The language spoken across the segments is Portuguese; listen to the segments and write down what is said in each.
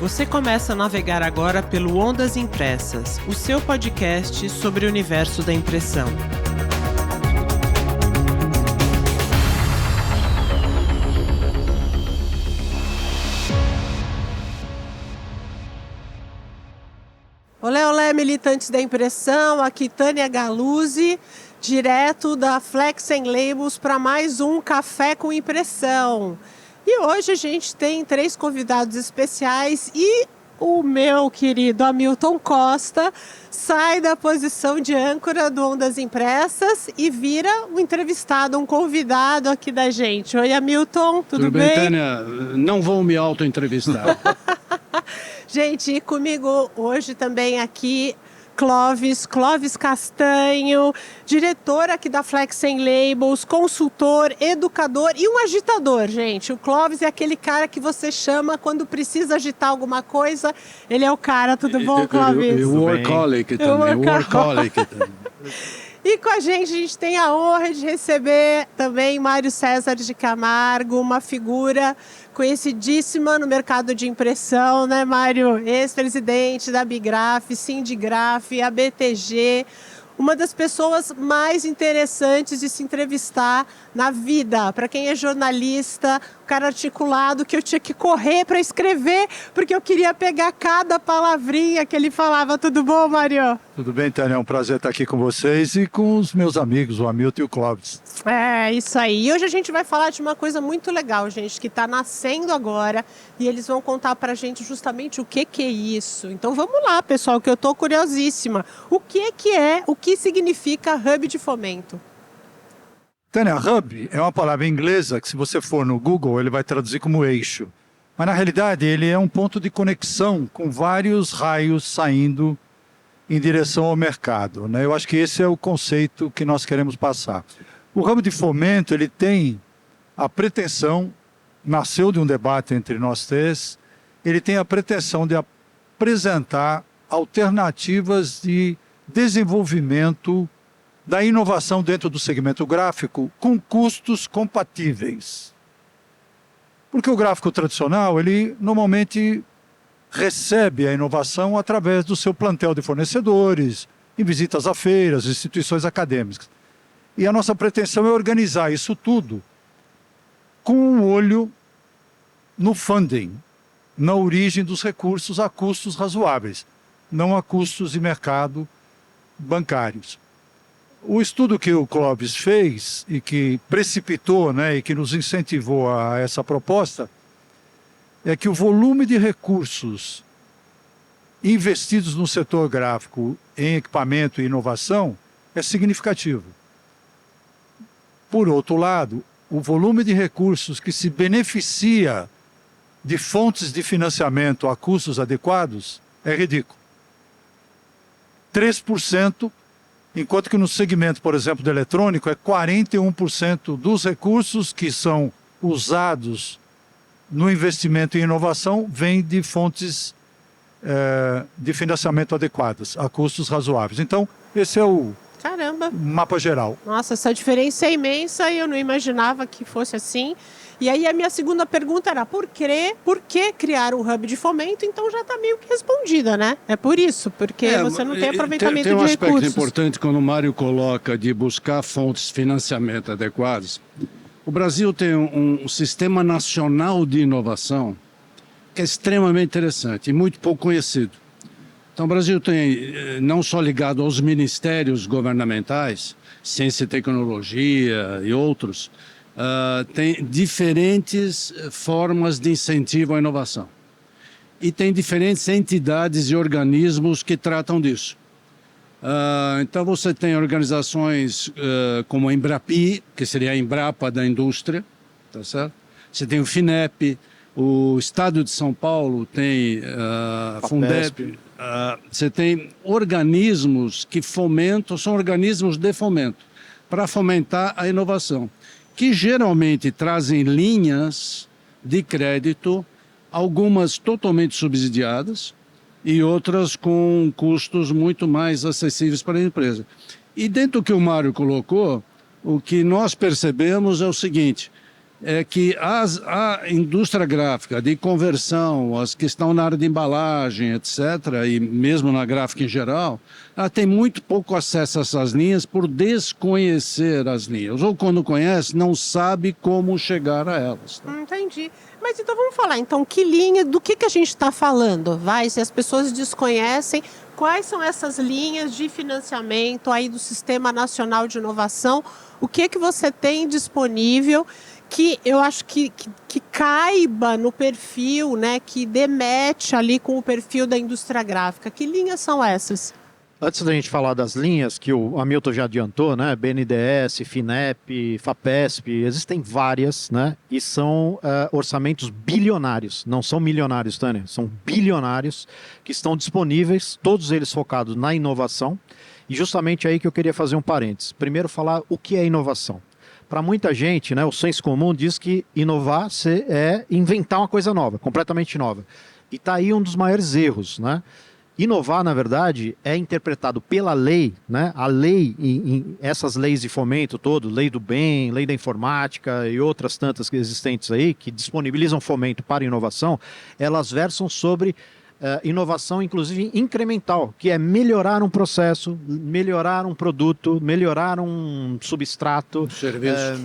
Você começa a navegar agora pelo Ondas Impressas, o seu podcast sobre o universo da impressão. Olé, olé, militantes da impressão, aqui Tânia Galuzzi, direto da Flex & Labels para mais um Café com Impressão. E hoje a gente tem 3 convidados especiais e o meu querido Hamilton Costa sai da posição de âncora do Ondas Impressas e vira um entrevistado, um convidado aqui da gente. Oi, Hamilton, tudo bem? Tudo bem, Tânia? Não vou me auto-entrevistar. Gente, e comigo hoje também aqui Clóvis Castanho, diretor aqui da Flex & Labels, consultor, educador e um agitador, gente. O Clóvis é aquele cara que você chama quando precisa agitar alguma coisa. Ele é o cara, tudo bom, Clóvis? E o workaholic também. E com a gente tem a honra de receber também Mário César de Camargo, uma figura conhecidíssima no mercado de impressão, né, Mário? Ex-presidente da Bigraf, Sindigraf, ABTG, uma das pessoas mais interessantes de se entrevistar na vida. Para quem é jornalista, um cara articulado que eu tinha que correr para escrever, porque eu queria pegar cada palavrinha que ele falava. Tudo bom, Mário? Tudo bem, Tânia? É um prazer estar aqui com vocês e com os meus amigos, o Hamilton e o Clóvis. É, isso aí. E hoje a gente vai falar de uma coisa muito legal, gente, que está nascendo agora e eles vão contar para a gente justamente o que é isso. Então vamos lá, pessoal, que eu estou curiosíssima. O que significa Hub de Fomento? Tânia, Hub é uma palavra inglesa que, se você for no Google, ele vai traduzir como eixo. Mas, na realidade, ele é um ponto de conexão com vários raios saindo em direção ao mercado, né? Eu acho que esse é o conceito que nós queremos passar. O Hub de Fomento, ele tem a pretensão, nasceu de um debate entre nós três, ele tem a pretensão de apresentar alternativas de desenvolvimento da inovação dentro do segmento gráfico com custos compatíveis. Porque o gráfico tradicional, ele normalmente recebe a inovação através do seu plantel de fornecedores, em visitas a feiras, instituições acadêmicas. E a nossa pretensão é organizar isso tudo com um olho no funding, na origem dos recursos a custos razoáveis, não a custos de mercado bancários. O estudo que o Clóvis fez e que precipitou, né, e que nos incentivou a essa proposta é que o volume de recursos investidos no setor gráfico em equipamento e inovação é significativo. Por outro lado, o volume de recursos que se beneficia de fontes de financiamento a custos adequados é ridículo. 3%, enquanto que no segmento, por exemplo, do eletrônico, é 41% dos recursos que são usados no investimento em inovação vem de fontes de financiamento adequadas, a custos razoáveis. Então, esse é o mapa geral. Nossa, essa diferença é imensa e eu não imaginava que fosse assim. E aí a minha segunda pergunta era por que criar um Hub de Fomento? Então já está meio que respondida, né? É por isso, porque você não tem aproveitamento de recursos. Tem um aspecto importante quando o Mário coloca de buscar fontes de financiamento adequadas. O Brasil tem um sistema nacional de inovação que é extremamente interessante e muito pouco conhecido. Então o Brasil tem, não só ligado aos ministérios governamentais, ciência e tecnologia e outros, tem diferentes formas de incentivo à inovação. E tem diferentes entidades e organismos que tratam disso. Então você tem organizações como a Embrapi, que seria a Embrapa da indústria, tá certo? Você tem o FINEP, o Estado de São Paulo tem a Fundep. Você tem organismos que fomentam, são organismos de fomento, para fomentar a inovação, que geralmente trazem linhas de crédito, algumas totalmente subsidiadas e outras com custos muito mais acessíveis para a empresa. E dentro do que o Mário colocou, o que nós percebemos é o seguinte, é que a indústria gráfica de conversão, as que estão na área de embalagem, etc., e mesmo na gráfica em geral, ela tem muito pouco acesso a essas linhas por desconhecer as linhas. Ou quando conhece, não sabe como chegar a elas. Entendi. Mas então vamos falar, então, que linha, do que a gente está falando? Vai, se as pessoas desconhecem, quais são essas linhas de financiamento aí do Sistema Nacional de Inovação? O que você tem disponível que eu acho que caiba no perfil, né, que demete ali com o perfil da indústria gráfica? Que linhas são essas? Antes da gente falar das linhas, que o Hamilton já adiantou, né? BNDES, FINEP, FAPESP, existem várias, né? E são orçamentos bilionários, não são milionários, Tânia, são bilionários que estão disponíveis, todos eles focados na inovação. E justamente aí que eu queria fazer um parênteses. Primeiro falar o que é inovação. Para muita gente, né, o senso comum diz que inovar é inventar uma coisa nova, completamente nova. E está aí um dos maiores erros, né? Inovar, na verdade, é interpretado pela lei, né? A lei, essas leis de fomento todo, lei do bem, lei da informática e outras tantas existentes aí, que disponibilizam fomento para inovação, elas versam sobre inovação, inclusive incremental, que é melhorar um processo, melhorar um produto, melhorar um substrato,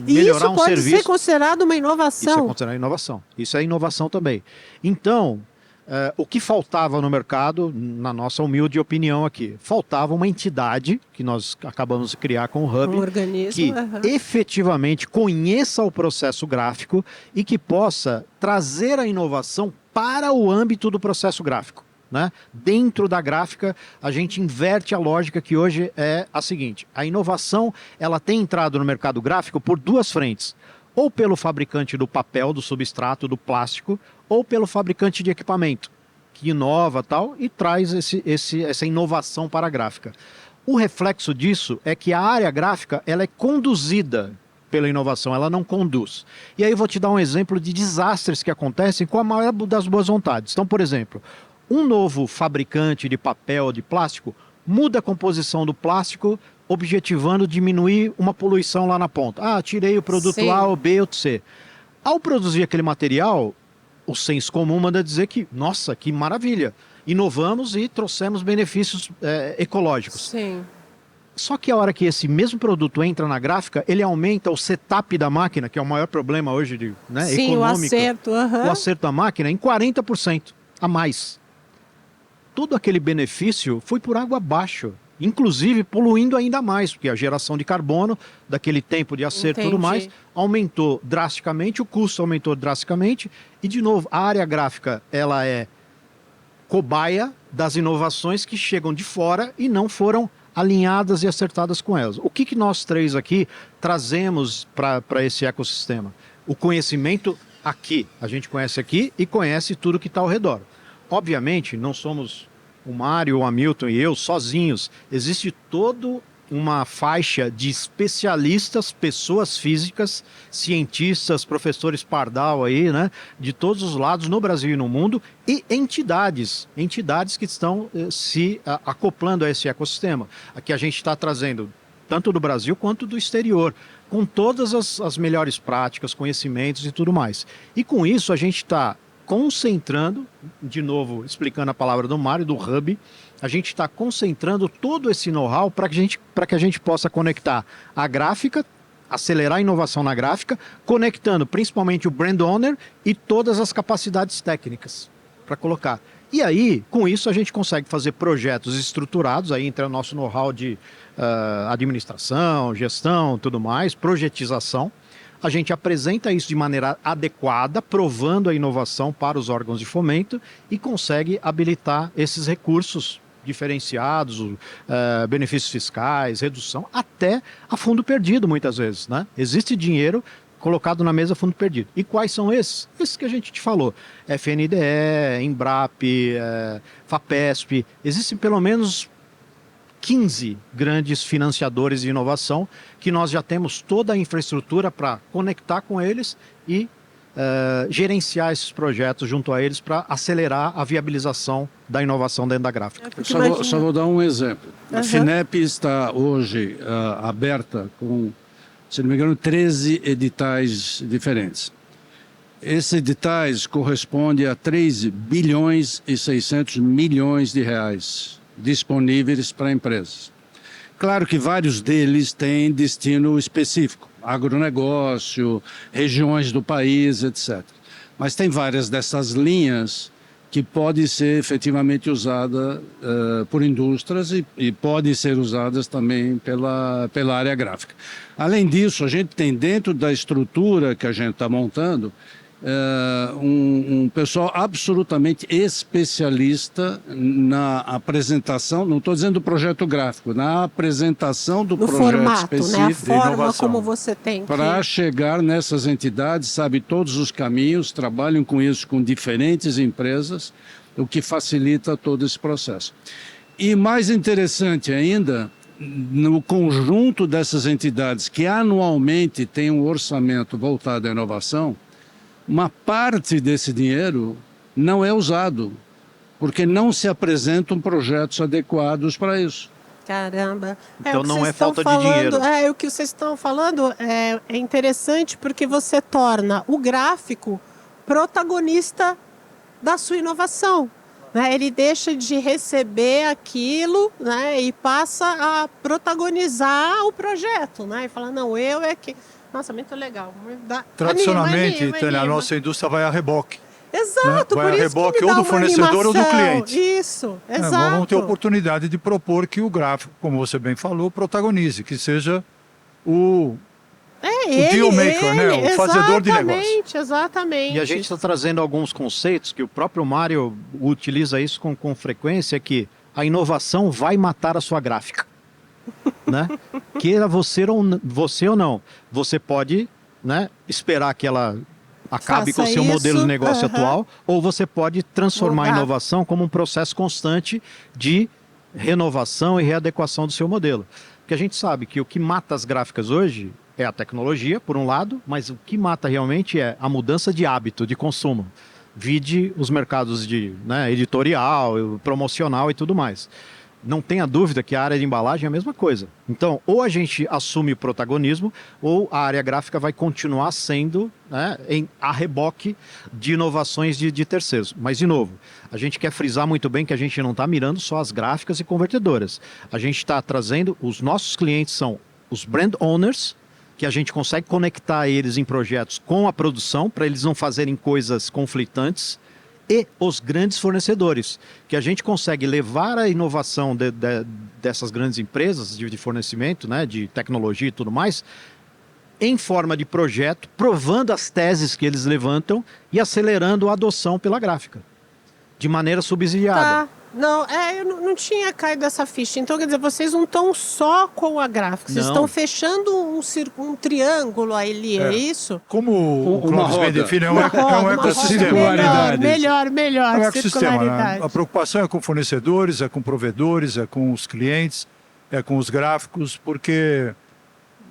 melhorar um serviço. Isso pode ser considerado uma inovação? Isso é considerado inovação. Isso é inovação também. Então, o que faltava no mercado, na nossa humilde opinião aqui, faltava uma entidade que nós acabamos de criar com o Hub, que efetivamente conheça o processo gráfico e que possa trazer a inovação para o âmbito do processo gráfico, né? Dentro da gráfica, a gente inverte a lógica que hoje é a seguinte: a inovação ela tem entrado no mercado gráfico por duas frentes. Ou pelo fabricante do papel, do substrato, do plástico, ou pelo fabricante de equipamento, que inova tal e traz essa inovação para a gráfica. O reflexo disso é que a área gráfica ela é conduzida pela inovação, ela não conduz. E aí eu vou te dar um exemplo de desastres que acontecem com a maior das boas vontades. Então, por exemplo, um novo fabricante de papel, de plástico, muda a composição do plástico, objetivando diminuir uma poluição lá na ponta. Ah, tirei o produto Sim. A, ou B ou C. Ao produzir aquele material, o senso comum manda dizer que, nossa, que maravilha, inovamos e trouxemos benefícios ecológicos. Sim. Só que a hora que esse mesmo produto entra na gráfica, ele aumenta o setup da máquina, que é o maior problema hoje né, Sim, econômico. o acerto. O acerto da máquina em 40% a mais. Todo aquele benefício foi por água abaixo. Inclusive poluindo ainda mais, porque a geração de carbono, daquele tempo de acerto e tudo mais, aumentou drasticamente, o custo aumentou drasticamente, e de novo, a área gráfica ela é cobaia das inovações que chegam de fora e não foram alinhadas e acertadas com elas. O que nós três aqui trazemos para esse ecossistema? O conhecimento aqui, a gente conhece aqui e conhece tudo que está ao redor. Obviamente, não somos o Mário, o Hamilton e eu sozinhos. Existe toda uma faixa de especialistas, pessoas físicas, cientistas, professores pardal aí, né, de todos os lados no Brasil e no mundo, e entidades que estão se acoplando a esse ecossistema. Aqui a gente está trazendo tanto do Brasil quanto do exterior, com todas as melhores práticas, conhecimentos e tudo mais. E com isso a gente está concentrando, de novo, explicando a palavra do Mário, do Hub, a gente está concentrando todo esse know-how para que a gente possa conectar a gráfica, acelerar a inovação na gráfica, conectando principalmente o brand owner e todas as capacidades técnicas para colocar. E aí, com isso, a gente consegue fazer projetos estruturados, aí entra o nosso know-how de administração, gestão, tudo mais, projetização. A gente apresenta isso de maneira adequada, provando a inovação para os órgãos de fomento e consegue habilitar esses recursos diferenciados, benefícios fiscais, redução, até a fundo perdido muitas vezes, né? Existe dinheiro colocado na mesa fundo perdido. E quais são esses? Esses que a gente te falou. FNDE, Embrap, FAPESP. Existem pelo menos 15 grandes financiadores de inovação que nós já temos toda a infraestrutura para conectar com eles e gerenciar esses projetos junto a eles para acelerar a viabilização da inovação dentro da gráfica. Só vou dar um exemplo. A FINEP está hoje aberta com se não me engano, 13 editais diferentes. Esses editais correspondem a 3 bilhões e 600 milhões de reais disponíveis para empresas. Claro que vários deles têm destino específico, agronegócio, regiões do país, etc. Mas tem várias dessas linhas que podem ser efetivamente usadas por indústrias e podem ser usadas também pela área gráfica. Além disso, a gente tem dentro da estrutura que a gente está montando, um pessoal absolutamente especialista na apresentação, não estou dizendo do projeto gráfico, na apresentação do projeto formato, específico, né? A forma inovação. como você tem para chegar nessas entidades, sabe todos os caminhos, trabalham com isso com diferentes empresas, o que facilita todo esse processo. E mais interessante ainda, no conjunto dessas entidades que anualmente têm um orçamento voltado à inovação, uma parte desse dinheiro não é usado, porque não se apresentam projetos adequados para isso. Caramba. Então o que não vocês é falta estão de dinheiro. O que vocês estão falando é interessante porque você torna o gráfico protagonista da sua inovação. Né? Ele deixa de receber aquilo, né? E passa a protagonizar o projeto. Né? E fala, não, eu é que... Nossa, muito legal. Tradicionalmente, Anima. Tânia, a nossa indústria vai a reboque. Exato, Vai por a isso que reboque me dá ou do uma fornecedor ou do animação. cliente. Isso, exato. Vamos ter oportunidade de propor que o gráfico, como você bem falou, protagonize, que seja o deal maker, né? O fazedor de negócio. Exatamente. E a gente está trazendo alguns conceitos que o próprio Mário utiliza isso com frequência, que a inovação vai matar a sua gráfica. Né? Queira você ou não, você pode, né, esperar que ela acabe com o seu modelo de negócio atual, ou você pode transformar a inovação como um processo constante de renovação e readequação do seu modelo. Porque a gente sabe que o que mata as gráficas hoje é a tecnologia, por um lado, mas o que mata realmente é a mudança de hábito de consumo. Vide os mercados de, né, editorial, promocional e tudo mais. Não tenha dúvida que a área de embalagem é a mesma coisa. Então, ou a gente assume o protagonismo, ou a área gráfica vai continuar sendo, né, a reboque de inovações de terceiros. Mas, de novo, a gente quer frisar muito bem que a gente não está mirando só as gráficas e convertedoras. A gente está trazendo, os nossos clientes são os brand owners, que a gente consegue conectar eles em projetos com a produção, para eles não fazerem coisas conflitantes, e os grandes fornecedores, que a gente consegue levar a inovação dessas grandes empresas de fornecimento, né, de tecnologia e tudo mais, em forma de projeto, provando as teses que eles levantam e acelerando a adoção pela gráfica, de maneira subsidiada. Tá. Não, eu não tinha caído essa ficha. Então, quer dizer, vocês não estão só com a gráfica, vocês estão fechando um triângulo ali, é isso? Como o Clóvis bem define, é um ecossistema. Melhor. É um ecossistema, né? A preocupação é com fornecedores, é com provedores, é com os clientes, é com os gráficos, porque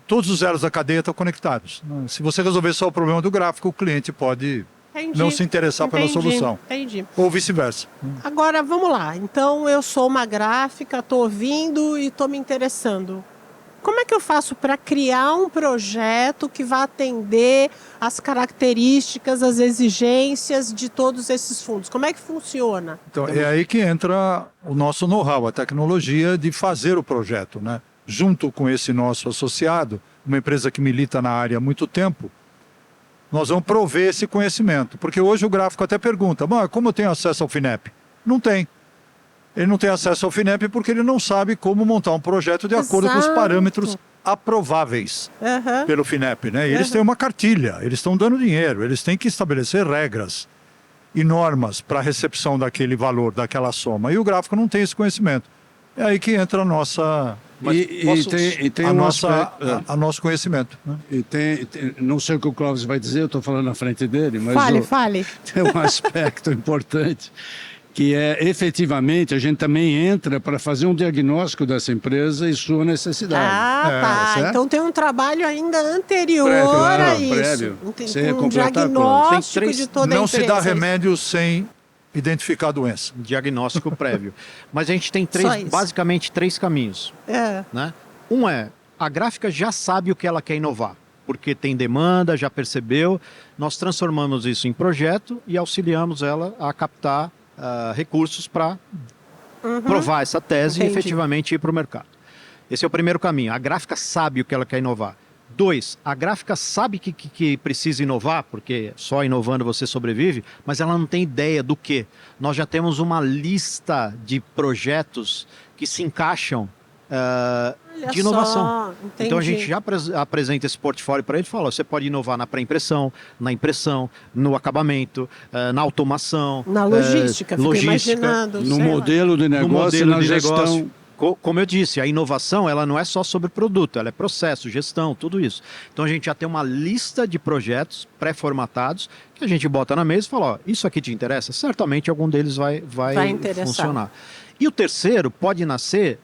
todos os elos da cadeia estão conectados. Se você resolver só o problema do gráfico, o cliente pode... não se interessar pela solução. Entendi. Ou vice-versa. Agora, vamos lá. Então, eu sou uma gráfica, estou ouvindo e estou me interessando. Como é que eu faço para criar um projeto que vá atender às características, às exigências de todos esses fundos? Como é que funciona? Então, é aí que entra o nosso know-how, a tecnologia de fazer o projeto, né? Junto com esse nosso associado, uma empresa que milita na área há muito tempo, nós vamos prover esse conhecimento. Porque hoje o gráfico até pergunta, como eu tenho acesso ao FINEP? Não tem. Ele não tem acesso ao FINEP porque ele não sabe como montar um projeto de acordo com os parâmetros aprováveis pelo FINEP. Né? E eles têm uma cartilha, eles estão dando dinheiro, eles têm que estabelecer regras e normas para a recepção daquele valor, daquela soma. E o gráfico não tem esse conhecimento. É aí que entra a nossa... a nosso conhecimento. Né? E não sei o que o Clóvis vai dizer, eu estou falando na frente dele, mas fale. Tem um aspecto importante, que é, efetivamente, a gente também entra para fazer um diagnóstico dessa empresa e sua necessidade. Certo? Então tem um trabalho ainda anterior a isso. Prévio. Um diagnóstico de toda a empresa. Não se dá remédio sem identificar a doença. Diagnóstico prévio. Mas a gente tem basicamente três caminhos. Né? Um é A gráfica já sabe o que ela quer inovar, porque tem demanda, já percebeu. Nós transformamos isso em projeto e auxiliamos ela a captar recursos para provar essa tese Entendi. e efetivamente ir para o mercado. Esse é o primeiro caminho. A gráfica sabe o que ela quer inovar. 2, a gráfica sabe que precisa inovar, porque só inovando você sobrevive, mas ela não tem ideia do que. Nós já temos uma lista de projetos que se encaixam Olha de inovação. só, Então a entendi. gente já apresenta esse portfólio para ele e fala, você pode inovar na pré-impressão, na impressão, no acabamento, na automação. Na logística, fico imaginando. No sei lá. modelo de No negócio e modelo na de gestão. negócio. Como eu disse, a inovação ela não é só sobre produto, ela é processo, gestão, tudo isso. Então a gente já tem uma lista de projetos pré-formatados que a gente bota na mesa e fala, ó, isso aqui te interessa? Certamente algum deles vai interessar. funcionar. E o terceiro pode nascer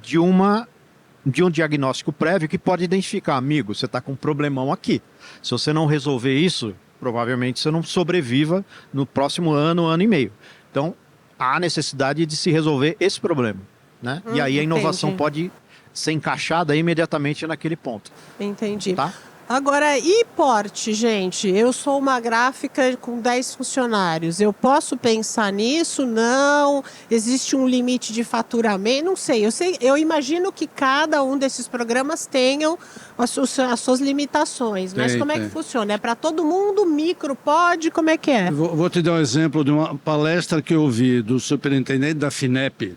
de um diagnóstico prévio que pode identificar, amigo, você está com um problemão aqui. Se você não resolver isso, provavelmente você não sobreviva no próximo ano, ano e meio. Então, há necessidade de se resolver esse problema. Né? E aí a inovação entendi. pode ser encaixada imediatamente naquele ponto. Entendi. Tá? Agora, e porte, gente? Eu sou uma gráfica com 10 funcionários. Eu posso pensar nisso? Não. Existe um limite de faturamento? Não sei. Eu imagino que cada um desses programas tenham as suas limitações. Mas Tem, como é tem. que funciona? É para todo mundo? Micro pode? Como é que é? Vou te dar um exemplo de uma palestra que eu ouvi do superintendente da FINEP,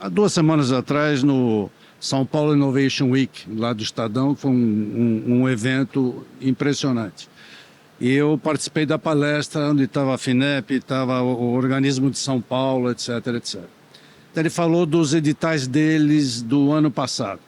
há 2 semanas atrás, no São Paulo Innovation Week, lá do Estadão, que foi um evento impressionante. E eu participei da palestra onde estava a FINEP, estava o organismo de São Paulo, etc, etc. Então ele falou dos editais deles do ano passado.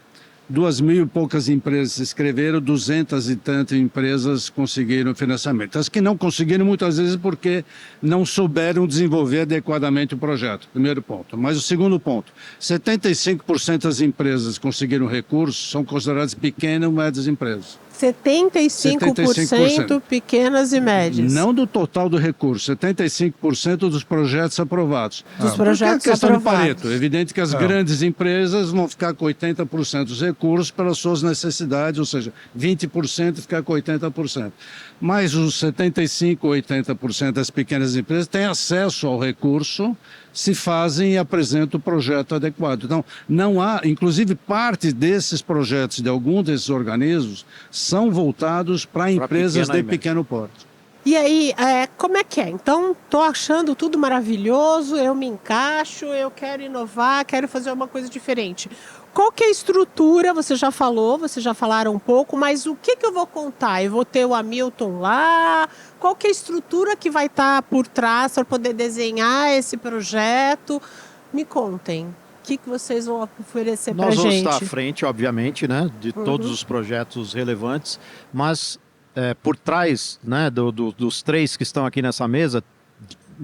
2.000 e poucas empresas se inscreveram, 200 e tantas empresas conseguiram financiamento. As que não conseguiram, muitas vezes, porque não souberam desenvolver adequadamente o projeto. Primeiro ponto. Mas o segundo ponto, 75% das empresas que conseguiram recursos são consideradas pequenas e médias empresas. 75% pequenas e médias. Não do total do recurso, 75% dos projetos aprovados. Dos projetos Porque é questão aprovados. de Pareto. É evidente que as grandes empresas vão ficar com 80% dos recursos pelas suas necessidades, ou seja, 20% ficar com 80%. Mas os 75% ou 80% das pequenas empresas têm acesso ao recurso, se fazem e apresentam o projeto adequado. Então, não há, inclusive parte desses projetos de algum desses organismos são voltados para empresas pequena de e pequeno porte. E aí, como é que é? Então, tô achando tudo maravilhoso, eu me encaixo, eu quero inovar, quero fazer uma coisa diferente. Qual que é a estrutura? Você já falou, vocês já falaram um pouco, mas o que eu vou contar? Eu vou ter o Hamilton lá? Qual que é a estrutura que vai estar por trás para poder desenhar esse projeto? Me contem. O que vocês vão oferecer para a Nós vamos gente? estar à frente, obviamente, né, de todos os projetos relevantes, mas por trás, né, dos 3 que estão aqui nessa mesa,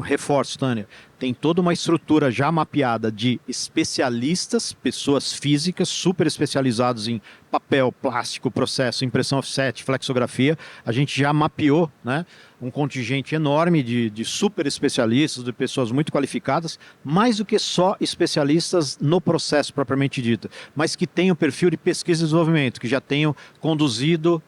reforço, Tânia, tem toda uma estrutura já mapeada de especialistas, pessoas físicas super especializados em papel, plástico, processo, impressão offset, flexografia. A gente já mapeou, né, um contingente enorme de super especialistas, de pessoas muito qualificadas, mais do que só especialistas no processo propriamente dito, mas que tenham perfil de pesquisa e desenvolvimento, que já tenham conduzido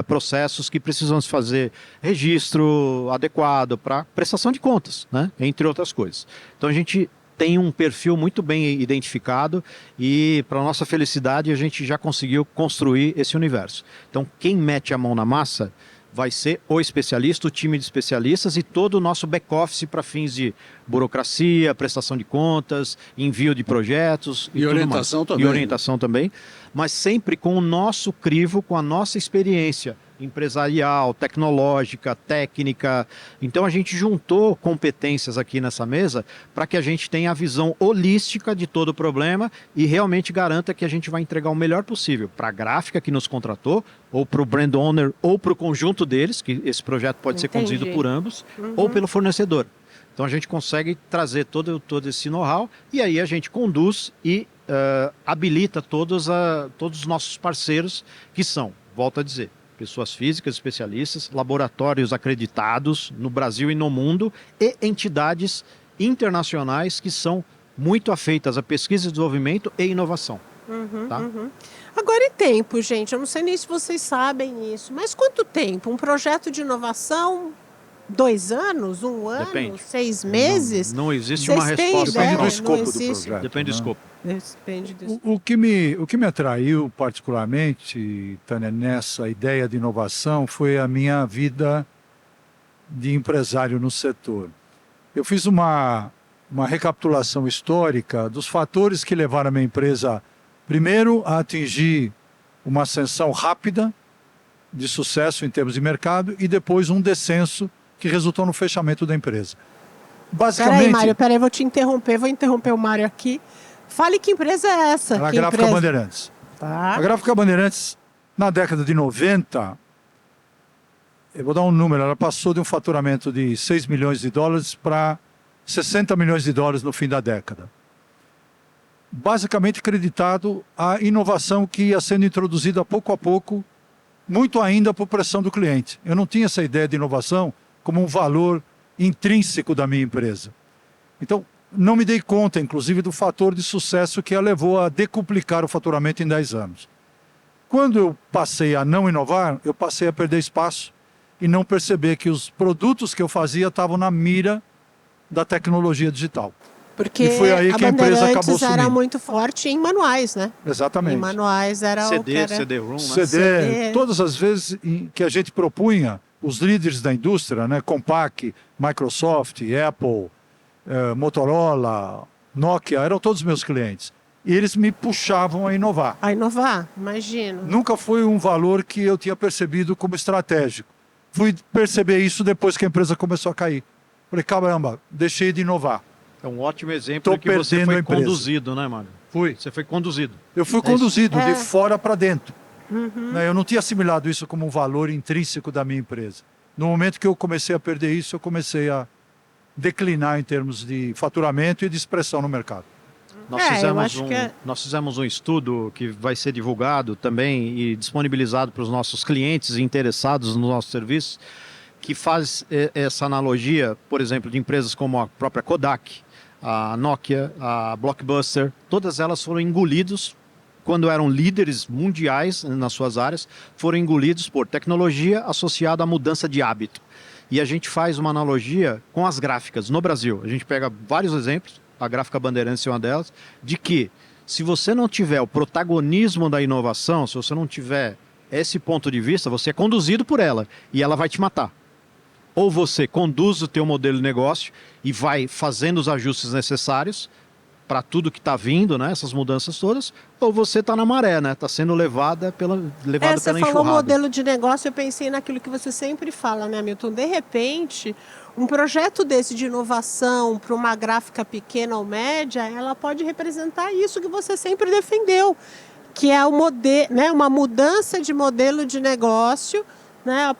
processos que precisam se fazer registro adequado para prestação de contas, né, entre outras coisas. Então a gente tem um perfil muito bem identificado e, para nossa felicidade, a gente já conseguiu construir esse universo. Então, quem mete a mão na massa vai ser o especialista, o time de especialistas e todo o nosso back-office para fins de burocracia, prestação de contas, envio de projetos E tudo orientação mais. também. E orientação também, mas sempre com o nosso crivo, com a nossa experiência empresarial, tecnológica, técnica. Então a gente juntou competências aqui nessa mesa para que a gente tenha a visão holística de todo o problema e realmente garanta que a gente vai entregar o melhor possível para a gráfica que nos contratou, ou para o brand owner, ou para o conjunto deles, que esse projeto pode ser Entendi. conduzido por ambos, ou pelo fornecedor. Então a gente consegue trazer todo esse know-how e aí a gente conduz e habilita todos os nossos parceiros, que são, volto a dizer, pessoas físicas, especialistas, laboratórios acreditados no Brasil e no mundo e entidades internacionais que são muito afeitas a pesquisa, desenvolvimento e inovação. Tá? Agora, e tempo, gente? Eu não sei nem se vocês sabem isso, mas quanto tempo? Um projeto de inovação, 2 anos, 1 ano, Depende. 6 meses? Não existe Vocês uma têm resposta. ideia? Depende do Não escopo do existe. projeto. Depende do né? escopo. Depende disso. O que me atraiu particularmente, Tânia, nessa ideia de inovação foi a minha vida de empresário no setor. Eu fiz uma recapitulação histórica dos fatores que levaram a minha empresa, primeiro, a atingir uma ascensão rápida de sucesso em termos de mercado e depois um descenso que resultou no fechamento da empresa. Peraí, Mário, vou te interromper, vou interromper o Mário aqui. Fale que empresa é essa? a Que Gráfica empresa? Bandeirantes. Tá. A Gráfica Bandeirantes, na década de 90, eu vou dar um número, ela passou de um faturamento de 6 milhões de dólares para 60 milhões de dólares no fim da década. Basicamente acreditado à inovação que ia sendo introduzida pouco a pouco, muito ainda por pressão do cliente. Eu não tinha essa ideia de inovação como um valor intrínseco da minha empresa. Então, não me dei conta, inclusive, do fator de sucesso que a levou a decuplicar o faturamento em 10 anos. Quando eu passei a não inovar, eu passei a perder espaço e não perceber que os produtos que eu fazia estavam na mira da tecnologia digital. Porque E foi aí que a empresa acabou Bandeirantes era sumindo. muito forte em manuais, né? Exatamente. Em manuais era o que CD, era... CD-ROM, né? CD, todas as vezes que a gente propunha, os líderes da indústria, né, Compaq, Microsoft, Apple, Motorola, Nokia, eram todos meus clientes. E eles me puxavam a inovar. A inovar, imagino. Nunca foi um valor que eu tinha percebido como estratégico. Fui perceber isso depois que a empresa começou a cair. Falei, caramba, deixei de inovar. É um ótimo exemplo Tô de que você perdendo a foi empresa. conduzido, né, Mário? Fui. Você foi conduzido. Eu fui conduzido É. de fora para dentro. Né, eu não tinha assimilado isso como um valor intrínseco da minha empresa. No momento que eu comecei a perder isso, eu comecei a declinar em termos de faturamento e de expressão no mercado. eu acho que Nós fizemos um estudo que vai ser divulgado também e disponibilizado para os nossos clientes interessados no nosso serviço, que faz essa analogia, por exemplo, de empresas como a própria Kodak, a Nokia, a Blockbuster, todas elas foram engolidas quando eram líderes mundiais nas suas áreas, foram engolidos por tecnologia associada à mudança de hábito. E a gente faz uma analogia com as gráficas no Brasil. A gente pega vários exemplos, a Gráfica Bandeirantes é uma delas, de que se você não tiver o protagonismo da inovação, se você não tiver esse ponto de vista, você é conduzido por ela e ela vai te matar. Ou você conduz o teu modelo de negócio e vai fazendo os ajustes necessários para tudo que está vindo, né, essas mudanças todas, ou você está na maré, né, está sendo levada pela você enxurrada. falou modelo de negócio, eu pensei naquilo que você sempre fala, né, Milton? De repente, um projeto desse de inovação para uma gráfica pequena ou média, ela pode representar isso que você sempre defendeu, que é uma mudança de modelo de negócio, né, a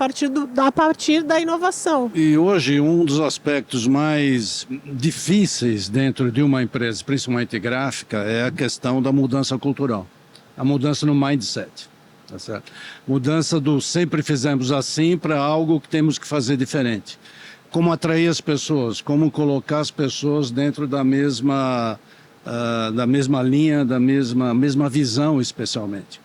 partir da inovação. E hoje um dos aspectos mais difíceis dentro de uma empresa, principalmente gráfica, é a questão da mudança cultural, a mudança no mindset, tá certo? Mudança do sempre fizemos assim para algo que temos que fazer diferente. Como atrair as pessoas, como colocar as pessoas dentro da mesma linha, da mesma visão, especialmente.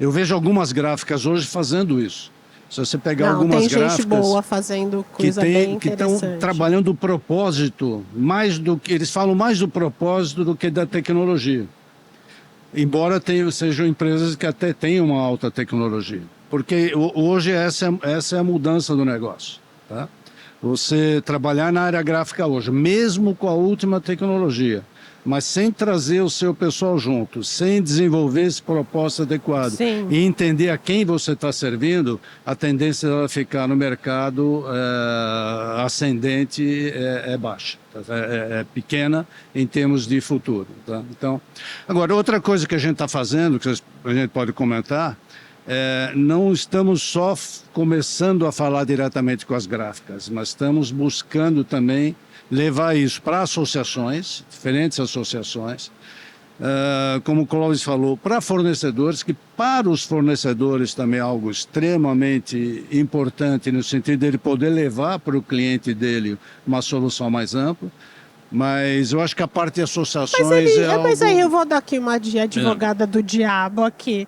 Eu vejo algumas gráficas hoje fazendo isso. Se você pegar algumas tem gráficas gente boa fazendo coisa bem que estão interessante. trabalhando o propósito, eles falam mais do propósito do que da tecnologia. Embora sejam empresas que até tenham uma alta tecnologia. Porque hoje essa é a mudança do negócio. Tá? Você trabalhar na área gráfica hoje, mesmo com a última tecnologia, mas sem trazer o seu pessoal junto, sem desenvolver esse propósito adequado Sim. e entender a quem você está servindo, a tendência dela ficar no mercado ascendente é baixa, é pequena em termos de futuro. Tá? Então, agora, outra coisa que a gente está fazendo, que a gente pode comentar, não estamos só começando a falar diretamente com as gráficas, mas estamos buscando também levar isso para associações, diferentes associações, como o Clóvis falou, para fornecedores, que para os fornecedores também é algo extremamente importante, no sentido dele poder levar para o cliente dele uma solução mais ampla, Mas eu acho que a parte de associações Mas algo... aí eu vou dar aqui uma de advogada do diabo aqui.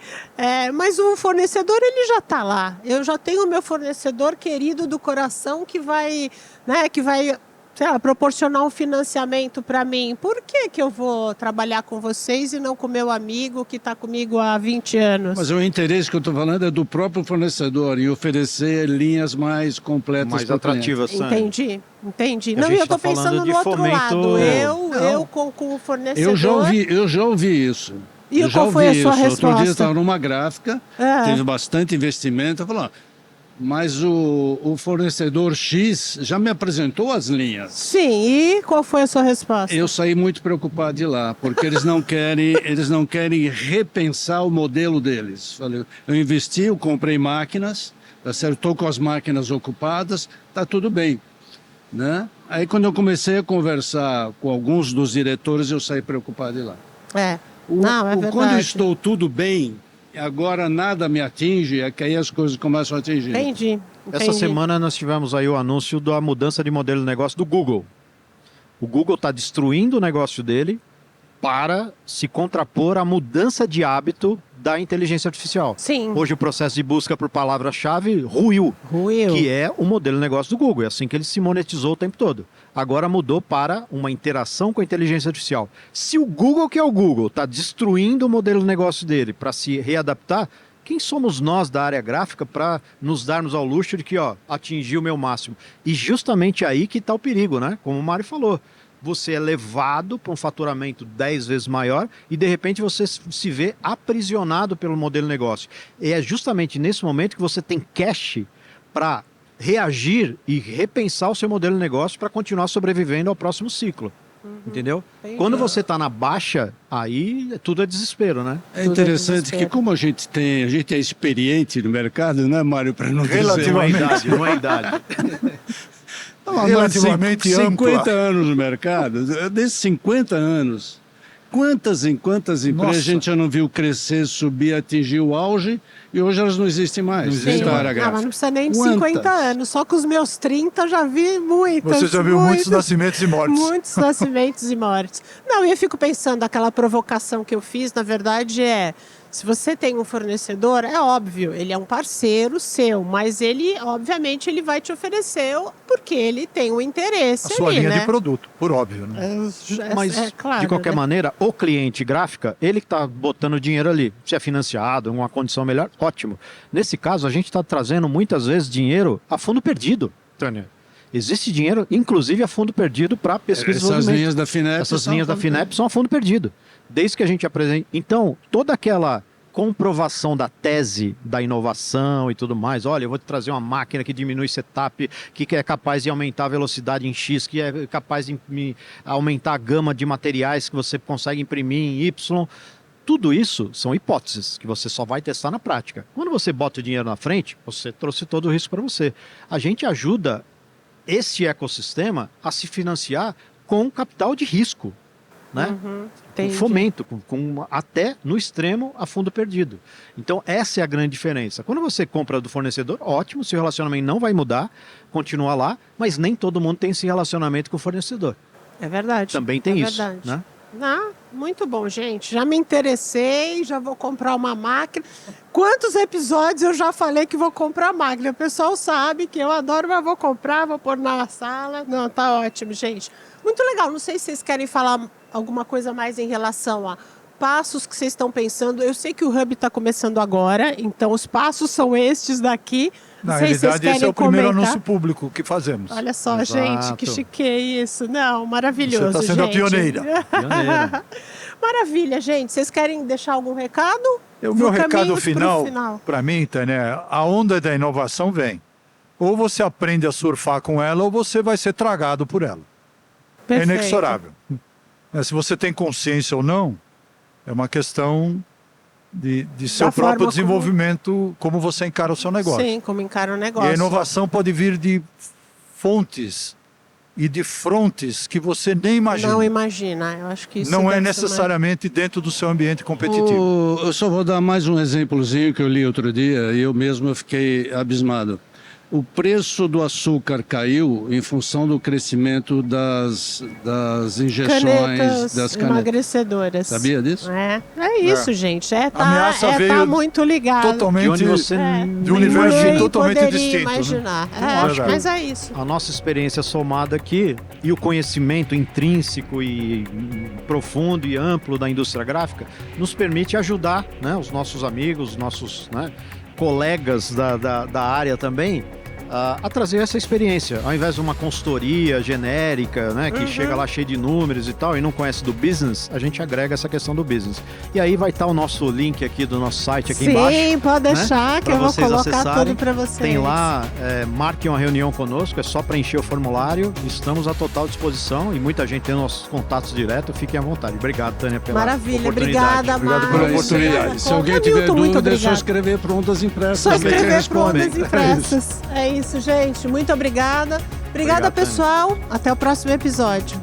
Mas o fornecedor, ele já está lá. Eu já tenho o meu fornecedor querido do coração que vai, sei lá, proporcionar um financiamento para mim. Por que eu vou trabalhar com vocês e não com meu amigo que está comigo há 20 anos? Mas o interesse que eu estou falando é do próprio fornecedor em oferecer linhas mais completas, mais atrativas. Entendi. A Não, gente eu estou tá falando pensando de no outro fomento- lado. Eu com o fornecedor... Eu já ouvi isso. E Eu já qual foi a ouvi sua isso. Outro dia eu resposta? estava numa gráfica, teve bastante investimento, eu falei, mas o fornecedor X já me apresentou as linhas. Sim, e qual foi a sua resposta? Eu saí muito preocupado de lá, porque eles não querem repensar o modelo deles. Falei, eu investi, eu comprei máquinas, tá certo? Estou com as máquinas ocupadas, tá tudo bem, né? Aí quando eu comecei a conversar com alguns dos diretores, eu saí preocupado de lá. Não, é verdade. Quando estou tudo bem, agora nada me atinge, é que aí as coisas começam a atingir. Entendi. Essa semana nós tivemos aí o anúncio da mudança de modelo de negócio do Google. O Google está destruindo o negócio dele para se contrapor à mudança de hábito da inteligência artificial. Sim. Hoje o processo de busca por palavra-chave ruiu, que é o modelo de negócio do Google. É assim que ele se monetizou o tempo todo. Agora mudou para uma interação com a inteligência artificial. Se o Google, que é o Google, está destruindo o modelo de negócio dele para se readaptar, quem somos nós da área gráfica para nos darmos ao luxo de que, atingir o meu máximo? E justamente aí que está o perigo, né? Como o Mário falou. Você é levado para um faturamento 10 vezes maior e, de repente, você se vê aprisionado pelo modelo de negócio. E é justamente nesse momento que você tem cash para reagir e repensar o seu modelo de negócio para continuar sobrevivendo ao próximo ciclo. Entendeu? Entendi. Quando você está na baixa, aí tudo é desespero, né? É interessante que como a gente é experiente no mercado, né, Mário, para não dizer... Relativamente. Não é idade. Relativamente 50 ampla. anos no mercado, desses 50 anos, quantas empresas Nossa. a gente já não viu crescer, subir, atingir o auge e hoje elas não existem mais. Não existem dentro da mais. área Mas não gráfica. precisa nem de Quantas? 50 anos. Só com os meus 30 já vi muitas. Você já viu muitos nascimentos e mortes. Muitos nascimentos e mortes. Não, e eu fico pensando, aquela provocação que eu fiz, na verdade, se você tem um fornecedor, é óbvio, ele é um parceiro seu, mas ele, obviamente, ele vai te oferecer porque ele tem um interesse A sua ali, linha né? de produto, por óbvio, né? Mas, claro, de qualquer né? maneira, o cliente gráfica, ele que está botando dinheiro ali. Se é financiado, em uma condição melhor, ótimo. Nesse caso, a gente está trazendo muitas vezes dinheiro a fundo perdido, Tânia. Existe dinheiro, inclusive, a fundo perdido para pesquisa e Essas desenvolvimento. linhas da FINEP Essas linhas da FINEP são a fundo perdido. Desde que a gente apresenta. Então, toda aquela comprovação da tese da inovação e tudo mais, olha, eu vou te trazer uma máquina que diminui setup, que é capaz de aumentar a velocidade em X, que é capaz de aumentar a gama de materiais que você consegue imprimir em Y. Tudo isso são hipóteses que você só vai testar na prática. Quando você bota o dinheiro na frente, você trouxe todo o risco para você. A gente ajuda esse ecossistema a se financiar com capital de risco, né? Com Entendi. fomento, até no extremo a fundo perdido. Então essa é a grande diferença. Quando você compra do fornecedor, ótimo, seu relacionamento não vai mudar, continua lá, mas nem todo mundo tem esse relacionamento com o fornecedor. É verdade. Também tem isso, verdade. né? Ah, muito bom, gente. Já me interessei, já vou comprar uma máquina. Quantos episódios eu já falei que vou comprar máquina? O pessoal sabe que eu adoro, mas vou comprar, vou pôr na sala. Não, tá ótimo, gente. Muito legal. Não sei se vocês querem falar alguma coisa mais em relação a passos que vocês estão pensando. Eu sei que o Hub está começando agora, então os passos são estes daqui. Na Não sei se vocês realidade, esse é querem o primeiro comentar. anúncio público que fazemos. Olha só, Exato. gente, que chique isso. Não, maravilhoso, Você está sendo a gente. pioneira. Pioneira. Maravilha, gente. Vocês querem deixar algum recado? O meu recado Caminhos pro final, para mim, Tânia, a onda da inovação vem. Ou você aprende a surfar com ela, ou você vai ser tragado por ela. Perfeito. É inexorável. Se você tem consciência ou não, é uma questão de seu forma próprio como- desenvolvimento, como você encara o seu negócio. Sim, como encara o E negócio. a inovação pode vir de fontes e de frontes que você nem imagina. Não imagina. Eu acho que isso Não é deve ser necessariamente dentro do seu ambiente competitivo. Eu só vou dar mais um exemplozinho que eu li outro dia e eu mesmo fiquei abismado. o preço do açúcar caiu em função do crescimento das injeções, Canetas das canetas. emagrecedoras. Sabia disso? É isso, gente. A ameaça Tá veio muito ligado. Totalmente De onde você de um universo Ninguém totalmente poderia distinto. imaginar. Verdade. Mas é isso. A nossa experiência somada aqui e o conhecimento intrínseco e profundo e amplo da indústria gráfica nos permite ajudar, né, os nossos amigos, os nossos, né, colegas da área também a trazer essa experiência. Ao invés de uma consultoria genérica, né, que chega lá cheio de números e tal e não conhece do business, a gente agrega essa questão do business. E aí vai estar o nosso link aqui do nosso site aqui embaixo. Sim, pode deixar, que Pra eu vou vocês colocar acessarem. tudo para vocês. Tem lá, marque uma reunião conosco, é só preencher o formulário. Estamos à total disposição e muita gente tem nossos contatos diretos. Fiquem à vontade. Obrigado, Tânia, pela Maravilha, oportunidade. obrigada, Obrigado Mário. pela oportunidade. Se alguém Hamilton, tiver muito dúvida, é só obrigada. escrever para ondas impressas. Só também que escrever respondem. prontas impressas. É isso, gente. Muito obrigada. Obrigada, Obrigado, Tânia. pessoal. Até o próximo episódio.